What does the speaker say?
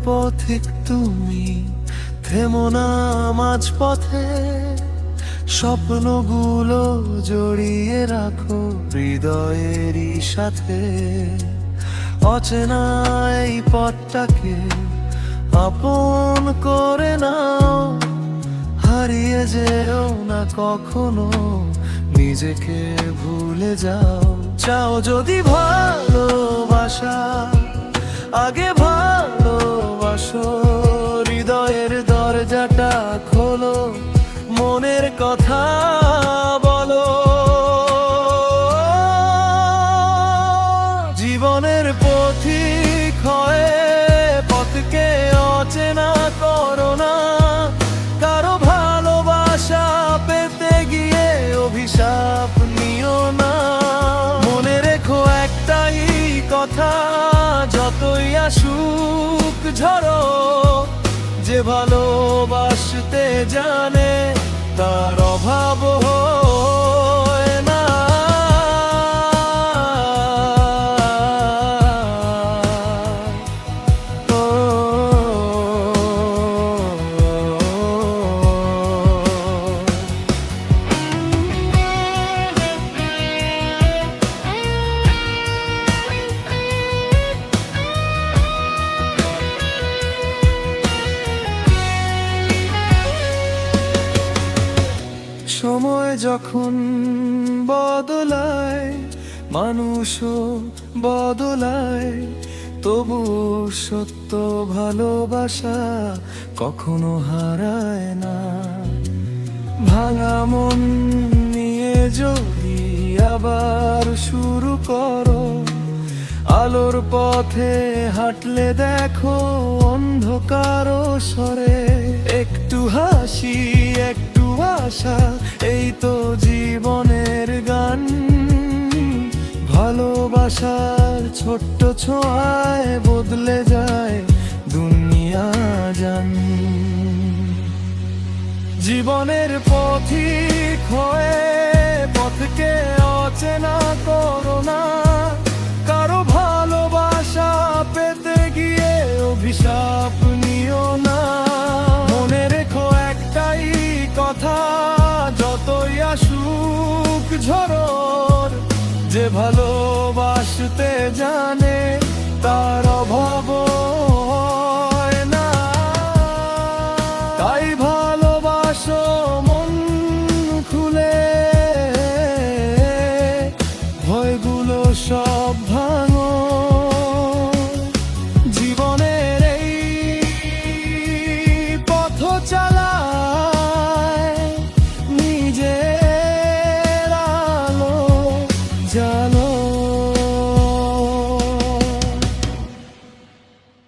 পথিক তুমি, থেমো না মাঝপথে। স্বপ্নগুলো জড়িয়ে রাখো হৃদয়েরই সাথে। অচেনা এই পথটাকে আপন করে নাও, হারিয়ে যেও না কখনো, নিজেকে ভুলে যাও। চাও যদি ভালোবাসা, আগে ভালোবাসো। হৃদয়ের দরজাটা খোলো, মনের কথা বলো। জীবনের পথিক হয়ে পথকে অচেনা করো না। কারো ভালোবাসা পেতে গিয়ে অভিশাপ নিও না। মনে রেখো একটাই কথা, যতই আসুক ঝড়ো, যে ভালোবাসতে জানে তার অভাব হয় না। সময় যখন বদলায়, মানুষও বদলায়, তবু সত্য ভালোবাসা কখনো হারায় না। ভাঙা মন নিয়ে যদি আবার শুরু করো, আলোর পথে হাঁটলে দেখো অন্ধকার সরে। একটু হাসি, একটু আশা, এই তো জীবনের গান। ভালোবাসার ছোট্ট ছোঁয়ায় বদলে যায় দুনিয়া জান। জীবনের পথিক হয়ে পথকে অচেনা করো না। কারো ভালোবাসা পেতে গিয়ে অভিশাপ নিও না। মনে রেখো একটাই কথা, যতই আসুক ঝড়, যে ভালোবাসতে জানে তার অভাব